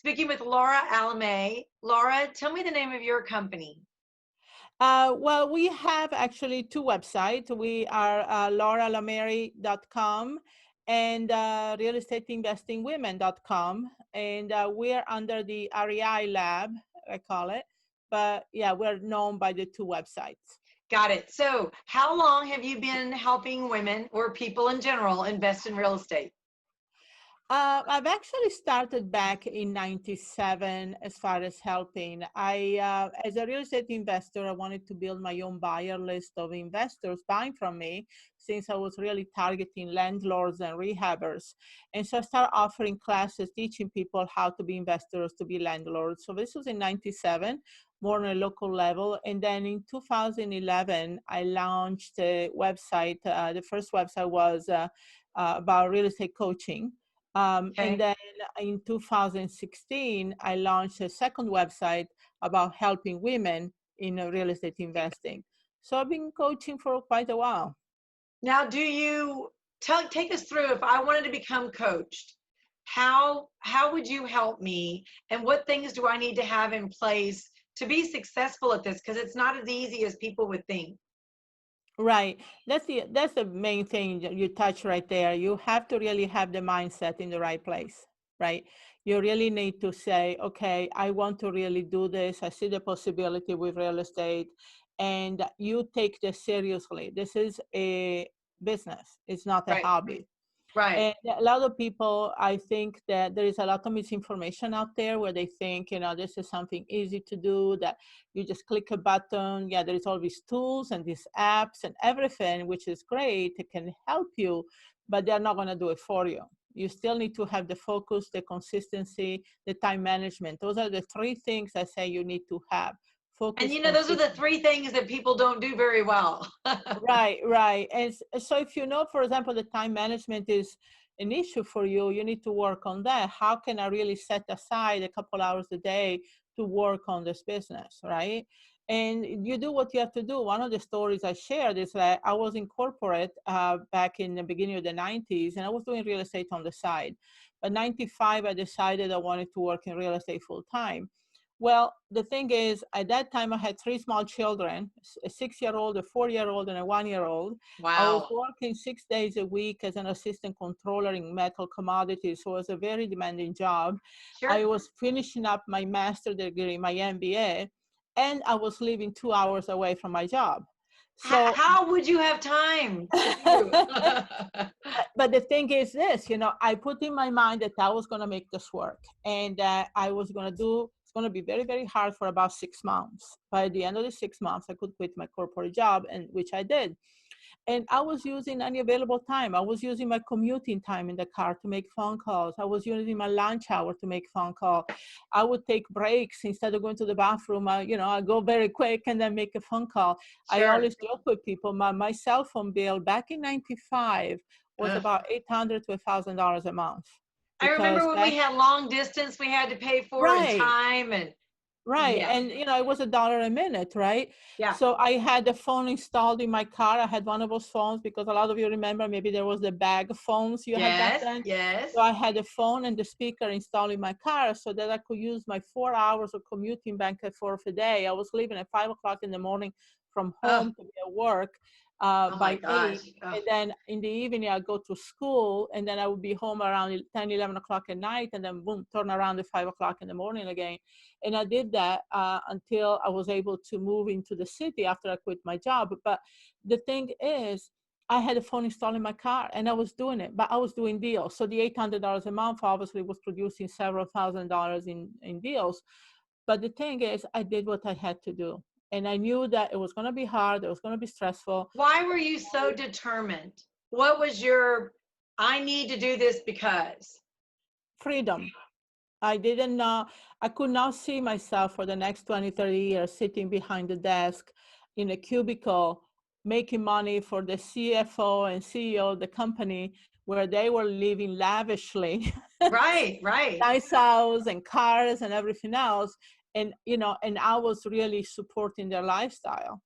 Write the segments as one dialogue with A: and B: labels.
A: speaking with Laura Alamery. Laura, tell me the name of your company.
B: Well, we have actually two websites. We are lauraalamery.com and realestateinvestingwomen.com. And we're under the REI lab, I call it. But yeah, we're known by the two websites.
A: Got it. So, how long have you been helping women or people in general invest in real estate?
B: I've actually started back in '97 as far as helping. As a real estate investor, I wanted to build my own buyer list of investors buying from me since I was really targeting landlords and rehabbers. And so I started offering classes teaching people how to be investors, to be landlords. So this was in '97, more on a local level. And then in 2011, I launched a website. The first website was about real estate coaching. And
A: Okay.
B: then in 2016, I launched a second website about helping women in real estate investing. So I've been coaching for quite a while.
A: Now, do you take us through if I wanted to become coached? How would you help me, and what things do I need to have in place to be successful at this? Because it's not as easy as people would think.
B: Right. That's the main thing that you touch right there. You have to really have the mindset in the right place, right? You really need to say, okay, I want to really do this. I see the possibility with real estate, and you take this seriously. This is a business. It's not a
A: Right.
B: hobby.
A: Right.
B: And a lot of people, I think that there is a lot of misinformation out there where they think, this is something easy to do, that you just click a button. Yeah, there is all these tools and these apps and everything, which is great. It can help you, but they're not going to do it for you. You still need to have the focus, the consistency, the time management. Those are the three things I say you need to have.
A: And
B: Focus,
A: those are the
B: consistency.
A: three things that people don't do very well.
B: Right, right. And so if for example, the time management is an issue for you, you need to work on that. How can I really set aside a couple hours a day to work on this business, right? And you do what you have to do. One of the stories I shared is that I was in corporate back in the beginning of the 90s, and I was doing real estate on the side. But 95, I decided I wanted to work in real estate full time. Well, the thing is, at that time, I had three small children, a 6-year-old, a 4-year-old, and a 1-year-old. I was
A: Wow.
B: working 6 days a week as an assistant controller in metal commodities, so it was a very demanding job. I
A: Sure.
B: was finishing up my master's degree, my MBA, and I was living 2 hours away from my job. So
A: How would you have time to do?
B: but the thing is this, I put in my mind that I was going to make this work, and I was going to do, it's going to be very, very hard for about 6 months. By the end of the 6 months, I could quit my corporate job, and which I did. And I was using any available time. I was using my commuting time in the car to make phone calls. I was using my lunch hour to make phone call. I would take breaks instead of going to the bathroom. I go very quick and then make a phone call. I
A: Sure.
B: always joke with people. My cell phone bill back in '95 was
A: Ugh.
B: about $800 to $1,000 a month,
A: I
B: because
A: remember when we
B: back
A: had long distance we had to pay for and
B: right.
A: time and
B: Right.
A: yeah.
B: And, it was $1 a minute, right?
A: Yeah.
B: So I had the phone installed in my car. I had one of those phones because a lot of you remember maybe there was the bag phones you had back
A: Yes.
B: then.
A: Yes.
B: So I had the phone and the speaker installed in my car so that I could use my 4 hours of commuting back and forth a day. I was leaving at 5 o'clock in the morning from
A: Oh,
B: home to be at work
A: oh my
B: by
A: gosh.
B: 8.
A: Oh,
B: And then in the evening, I'd go to school, and then I would be home around 10, 11 o'clock at night, and then boom, turn around at 5 o'clock in the morning again. And I did that until I was able to move into the city after I quit my job. But the thing is, I had a phone installed in my car and I was doing it, but I was doing deals. So the $800 a month obviously was producing several $1,000s in deals. But the thing is, I did what I had to do. And I knew that it was going to be hard, it was going to be stressful.
A: why were you so determined? What was your I need to do this because?
B: Freedom. I didn't know, I could not see myself for the next 20, 30 years sitting behind the desk in a cubicle, making money for the CFO and CEO of the company where they were living lavishly,
A: Right, right.
B: nice house and cars and everything else. And I was really supporting their lifestyle.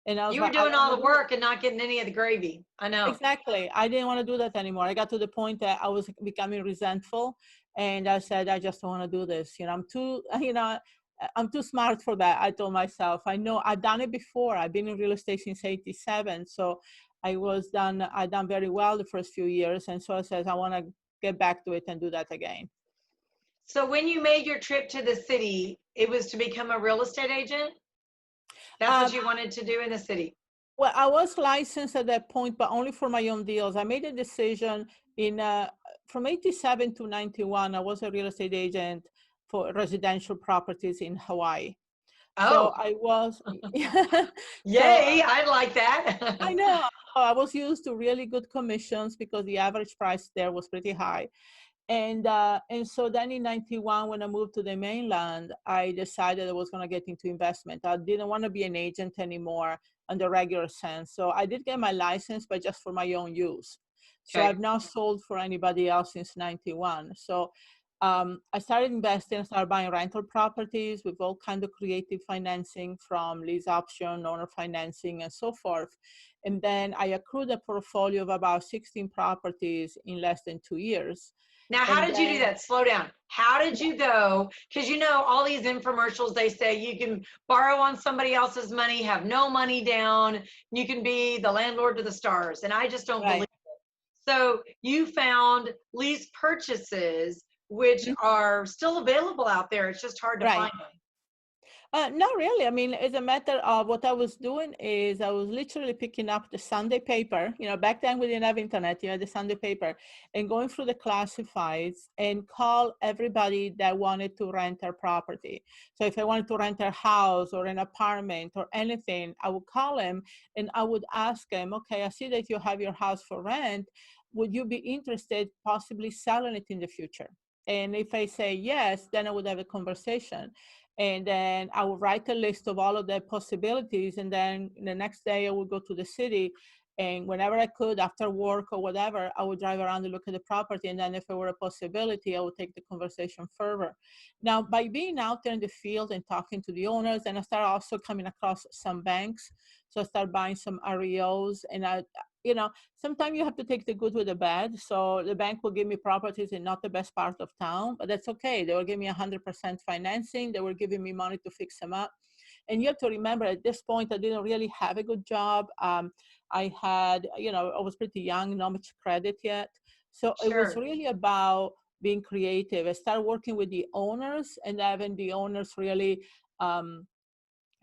B: And I was
A: You were
B: like, I
A: doing
B: don't
A: all
B: want
A: the
B: to do that.
A: work and not getting any of the gravy. I know.
B: Exactly. I didn't want to do that anymore. I got to the point that I was becoming resentful And I said, I just don't want to do this. I'm too, I'm too smart for that. I told myself, I know I've done it before. I've been in real estate since '87. So I done very well the first few years. And so I said, I want to get back to it and do that again.
A: So when you made your trip to the city, it was to become a real estate agent? That's what
B: Um,
A: you wanted to do in the city?
B: well, I was licensed at that point, but only for my own deals. I made a decision from '87 to '91. I was a real estate agent for residential properties in Hawaii. So
A: Oh,
B: I was, so
A: yay, I like that.
B: I know I was used to really good commissions because the average price there was pretty high. And so then in '91, when I moved to the mainland, I decided I was going to get into investment. I didn't want to be an agent anymore in the regular sense. So I did get my license, but just for my own use. So
A: Okay.
B: I've now sold for anybody else since '91. So I started investing, I started buying rental properties with all kind of creative financing, from lease option, owner financing, and so forth. And then I accrued a portfolio of about 16 properties in less than 2 years.
A: Now, how
B: And
A: did you do
B: then,
A: that? Slow down. How did you go? Because all these infomercials, they say you can borrow on somebody else's money, have no money down, you can be the landlord to the stars. And I just don't believe
B: right.
A: it. So you found lease purchases, which are still available out there. It's just hard to
B: Right.
A: find them.
B: Not really. I mean, it's a matter of what I was doing is I was literally picking up the Sunday paper. Back then we didn't have internet, the Sunday paper, and going through the classifieds and call everybody that wanted to rent their property. So if I wanted to rent a house or an apartment or anything, I would call them and I would ask them, okay, I see that you have your house for rent. Would you be interested possibly selling it in the future? And if I say yes, then I would have a conversation. And then I would write a list of all of the possibilities. And then the next day I would go to the city. And whenever I could, after work or whatever, I would drive around and look at the property. And then if there were a possibility, I would take the conversation further. Now, by being out there in the field and talking to the owners, and I started also coming across some banks. So I started buying some REOs. And sometimes you have to take the good with the bad. So the bank will give me properties in not the best part of town, but that's okay. They will give me 100% financing. They were giving me money to fix them up. And you have to remember, at this point, I didn't really have a good job. I had, I was pretty young, not much credit yet. So it was
A: Sure.
B: really about being creative. I started working with the owners and having the owners really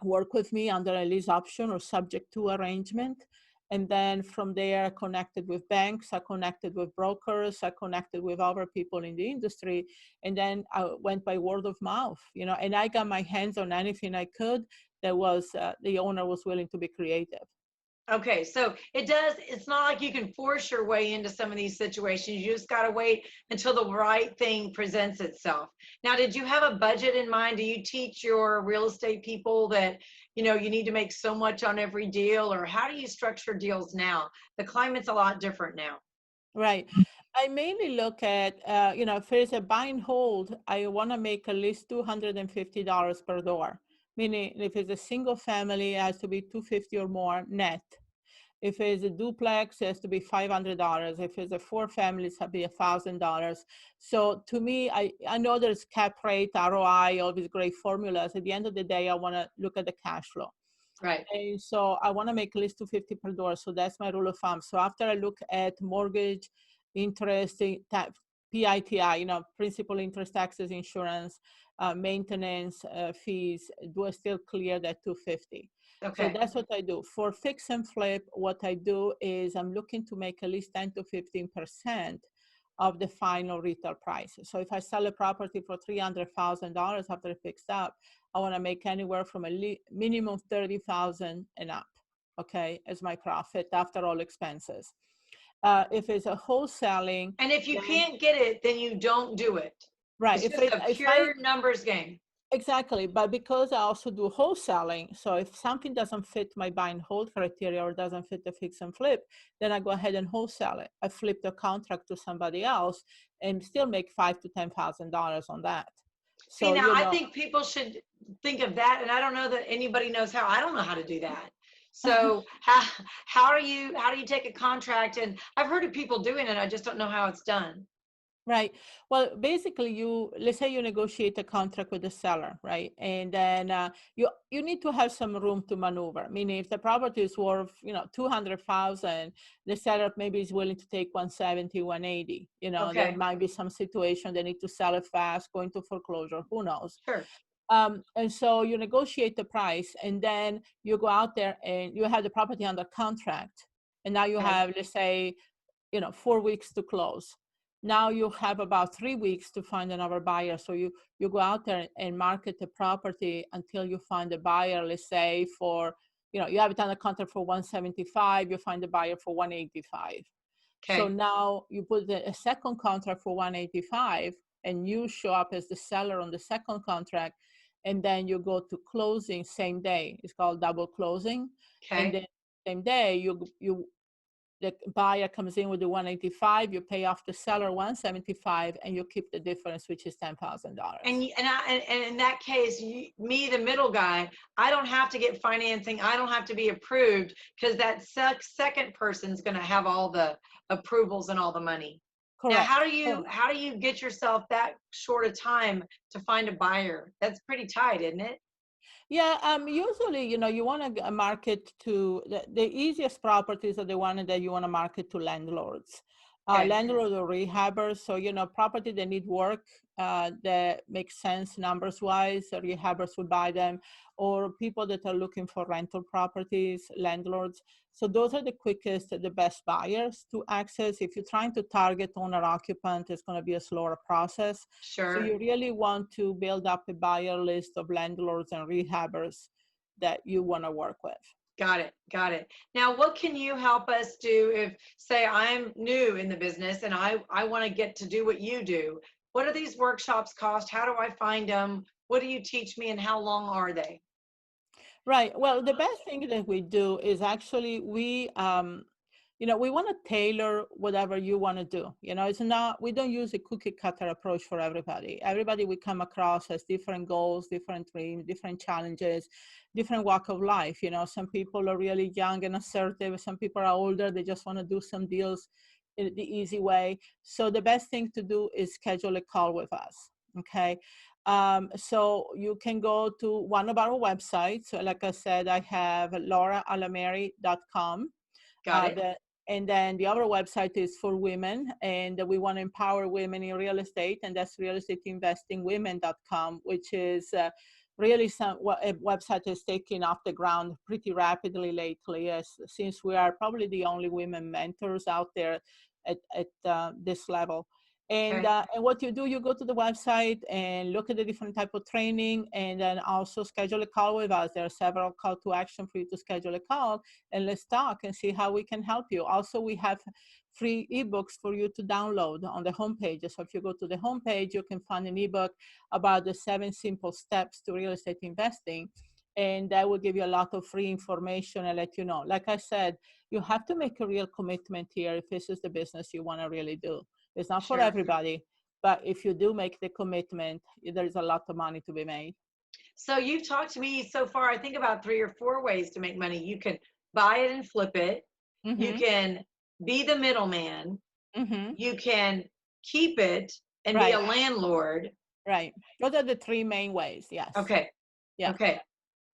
B: work with me under a lease option or subject to arrangement. And then from there, I connected with banks, I connected with brokers, I connected with other people in the industry. And then I went by word of mouth, and I got my hands on anything I could that was, the owner was willing to be creative.
A: Okay, so it's not like you can force your way into some of these situations. You just got to wait until the right thing presents itself. Now, did you have a budget in mind? Do you teach your real estate people that, you need to make so much on every deal, or how do you structure deals now? The climate's a lot different now.
B: Right. I mainly look at, if there's a buy and hold, I want to make at least $250 per door. Meaning, if it's a single family, it has to be $250 or more net. If it's a duplex, it has to be $500. If it's a four families, it has to be $1,000. So to me, I know there's cap rate, ROI, all these great formulas. At the end of the day, I want to look at the cash flow.
A: Right.
B: And so I want to make at least 250 per door. So that's my rule of thumb. So after I look at mortgage, interest, PITI, principal, interest, taxes, insurance, maintenance, fees, do I still clear that 250? So
A: Okay.
B: that's what I do. For fix and flip, what I do is I'm looking to make at least 10 to 15% of the final retail price. So if I sell a property for $300,000 after it fixed up, I want to make anywhere from a minimum 30,000 and up, okay, as my profit after all expenses. If it's a wholesaling,
A: And if you
B: then
A: can't get it, then you don't do it.
B: right.
A: It's just a
B: If I
A: pure numbers game.
B: exactly, but because I also do wholesaling, so if something doesn't fit my buy and hold criteria or doesn't fit the fix and flip, then I go ahead and wholesale it. I flip the contract to somebody else and still make $5,000 to $10,000 on that.
A: See,
B: So
A: now I think people should think of that, and I don't know that anybody knows how. I don't know how to do that. So how do you take a contract? And I've heard of people doing it. I just don't know how it's done.
B: Right. Well, basically, let's say you negotiate a contract with the seller, right? And then you need to have some room to maneuver. Meaning, if the property is worth 200,000, the seller maybe is willing to take 170, 180. There
A: Okay,
B: might be some situation they need to sell it fast, go into foreclosure. Who knows?
A: sure.
B: And so you negotiate the price, and then you go out there and you have the property under contract, and now you
A: Okay,
B: have, let's say, 4 weeks to close. Now you have about 3 weeks to find another buyer. So you go out there and market the property until you find a buyer, let's say for, you have it under contract for 175, you find a buyer for 185. So
A: okay,
B: now you put a second contract for 185 and you show up as the seller on the second contract, and then you go to closing same day. It's called double closing. And
A: okay.
B: then same day the buyer comes in with the 185, you pay off the seller 175, and you keep the difference, which is $10,000.
A: And in that case, me, the middle guy, I don't have to get financing. I don't have to be approved because that second person's going to have all the approvals and all the money. Now,
B: Correct.
A: how do you get yourself that short a time to find a buyer? That's pretty tight, isn't it?
B: Yeah, usually, you want to market to the easiest properties are the one that you want to market to landlords,
A: Okay,
B: landlords or rehabbers. So, property that need work that makes sense numbers wise, rehabbers would buy them, or people that are looking for rental properties, landlords. So those are the quickest, the best buyers to access. If you're trying to target owner occupant, it's going to be a slower process. So
A: sure.
B: you really want to build up a buyer list of landlords and rehabbers that you want to work with.
A: Got it. Got it. Now, what can you help us do if, say, I'm new in the business and I want to get to do what you do? What do these workshops cost? How do I find them? What do you teach me and how long are they?
B: Right. Well, the best thing that we do is actually we want to tailor whatever you want to do. It's not, we don't use a cookie cutter approach for everybody. Everybody we come across has different goals, different dreams, different challenges, different walk of life. Some people are really young and assertive. Some people are older. They just want to do some deals in the easy way. So the best thing to do is schedule a call with us. Okay. So you can go to one of our websites. So like I said, I have lauraalamery.com.
A: Got it.
B: And then the other website is for women, and we want to empower women in real estate, and that's realestateinvestingwomen.com, which is really a website that's taken off the ground pretty rapidly lately, since we are probably the only women mentors out there at this level.
A: Okay.
B: And what you do, you go to the website and look at the different type of training, and then also schedule a call with us. There are several call to action for you to schedule a call, and let's talk and see how we can help you. Also, we have free ebooks for you to download on the homepage. So if you go to the homepage, you can find an ebook about the 7 simple steps to real estate investing. And that will give you a lot of free information and let you know. Like I said, you have to make a real commitment here if this is the business you want to really do. It's not for
A: Sure.
B: everybody, but if you do make the commitment, there's a lot of money to be made.
A: So you've talked to me so far, I think about 3 or 4 ways to make money. You can buy it and flip it. You
B: Mm-hmm.
A: can be the middleman.
B: Mm-hmm.
A: You can keep it and be a
B: Right.
A: landlord.
B: Right. Those are the 3 main ways. Yes.
A: Okay.
B: Yeah.
A: Okay.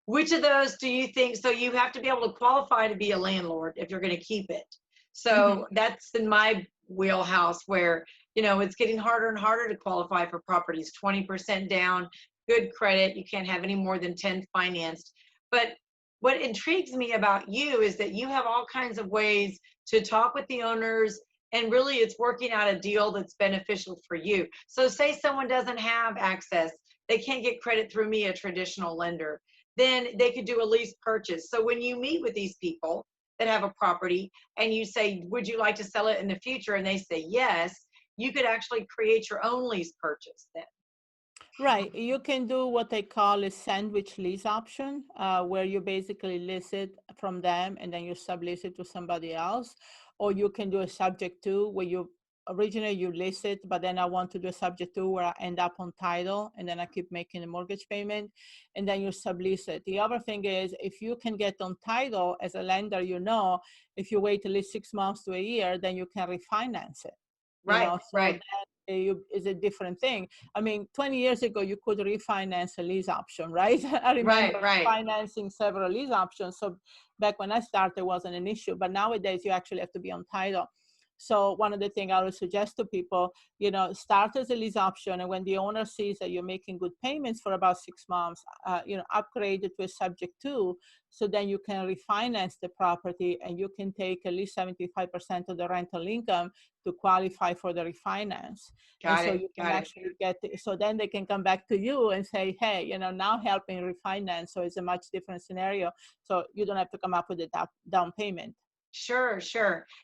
A: Which of those do you think? So you have to be able to qualify to be a landlord if you're going to keep it.
B: Mm-hmm.
A: So that's in my wheelhouse where, it's getting harder and harder to qualify for properties, 20% down, good credit. You can't have any more than 10 financed. But what intrigues me about you is that you have all kinds of ways to talk with the owners, and really it's working out a deal that's beneficial for you. So say someone doesn't have access, they can't get credit through me, a traditional lender, then they could do a lease purchase. So when you meet with these people that have a property and you say, would you like to sell it in the future? And they say yes, you could actually create your own lease purchase then.
B: Right. You can do what they call a sandwich lease option, where you basically lease it from them and then you sublease it to somebody else. Or you can do a subject to, where you originally you lease it, but then I want to do a subject to where I end up on title and then I keep making a mortgage payment, and then you sublease it. The other thing is, if you can get on title as a lender, if you wait at least 6 months to a year, then you can refinance it.
A: Right,
B: So
A: right.
B: that is a different thing. I mean, 20 years ago, you could refinance a lease option, right? I remember
A: Right.
B: financing several lease options. So back when I started, it wasn't an issue. But nowadays, you actually have to be on title. So one of the things I would suggest to people, start as a lease option, and when the owner sees that you're making good payments for about 6 months, upgrade it to a subject to, so then you can refinance the property and you can take at least 75% of the rental income to qualify for the refinance. And
A: Got
B: so
A: it.
B: you can
A: Got it.
B: actually so then they can come back to you and say, hey, now helping refinance. So it's a much different scenario. So you don't have to come up with a down payment.
A: Sure.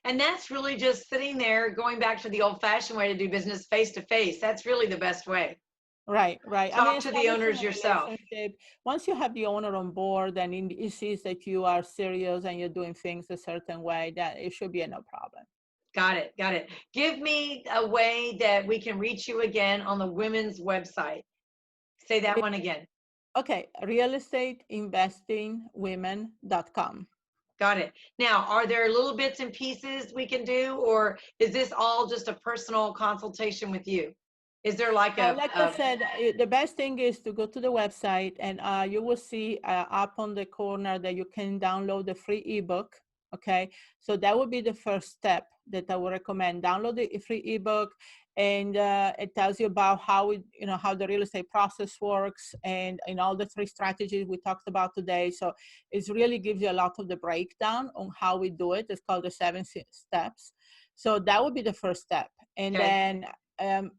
A: And that's really just sitting there, going back to the old fashioned way to do business, face to face. That's really the best way.
B: Right. I mean,
A: Talk to the
B: establishing
A: owners
B: a
A: yourself.
B: relationship, once you have the owner on board and he sees that you are serious and you're doing things a certain way, that it should be no problem.
A: Got it. Give me a way that we can reach you again on the women's website. Say that one again.
B: Okay, realestateinvestingwomen.com.
A: Got it. Now, are there little bits and pieces we can do, or is this all just a personal consultation with you? Is there like
B: Like I said, the best thing is to go to the website, and you will see up on the corner that you can download the free ebook. Okay, so that would be the first step that I would recommend. Download the free ebook, and it tells you about how how the real estate process works, and in all the 3 strategies we talked about today. So it really gives you a lot of the breakdown on how we do it. It's called the 7 steps. So that would be the first step, and
A: okay.
B: then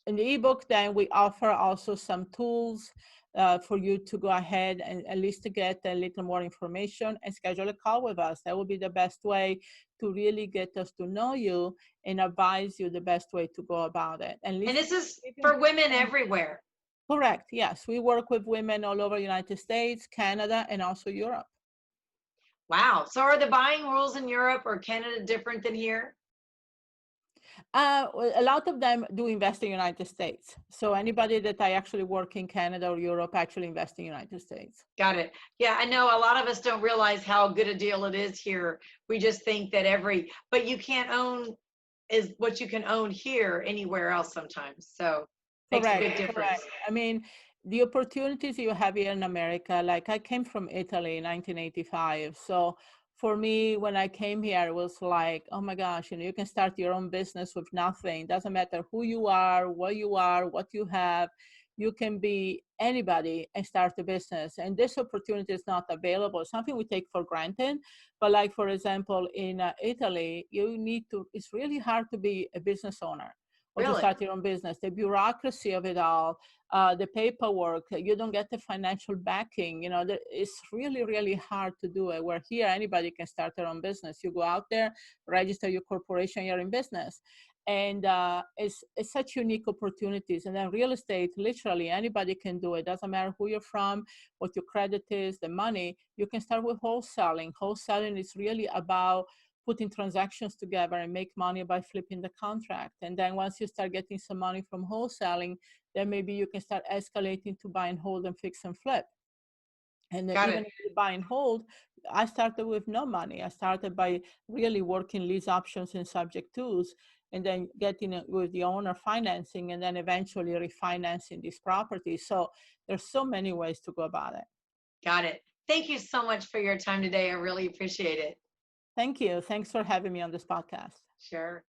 B: in the ebook, then we offer also some tools for you to go ahead and at least to get a little more information and schedule a call with us. That would be the best way to really get us to know you and advise you the best way to go about it.
A: And this is for women everywhere.
B: Correct. Yes, we work with women all over the United States, Canada, and also Europe.
A: Wow. So are the buying rules in Europe or Canada different than here?
B: A lot of them do invest in the United States. So anybody that I actually work in Canada or Europe actually invest in the United States.
A: Got it. Yeah, I know a lot of us don't realize how good a deal it is here. We just think that but you can't own is what you can own here anywhere else sometimes. So makes a big difference.
B: Correct. I mean, the opportunities you have here in America, like I came from Italy in 1985. So for me, when I came here, it was like, oh my gosh, you can start your own business with nothing. Doesn't matter who you are, what you have. You can be anybody and start a business. And this opportunity is not available. Something we take for granted. But like, for example, in Italy, it's really hard to be a business owner or to start your own business. The bureaucracy of it all, the paperwork, you don't get the financial backing. It's really, really hard to do it. Where here, anybody can start their own business. You go out there, register your corporation, you're in business. And it's such unique opportunities. And then real estate, literally anybody can do it. Doesn't matter who you're from, what your credit is, the money. You can start with wholesaling. Wholesaling is really about putting transactions together and make money by flipping the contract. And then once you start getting some money from wholesaling, then maybe you can start escalating to buy and hold and fix and flip. And even if you buy and hold, I started with no money. I started by really working lease options and subject tos, and then getting it with the owner financing, and then eventually refinancing this property. So there's so many ways to go about it.
A: Got it. Thank you so much for your time today. I really appreciate it.
B: Thank you. Thanks for having me on this podcast.
A: Sure.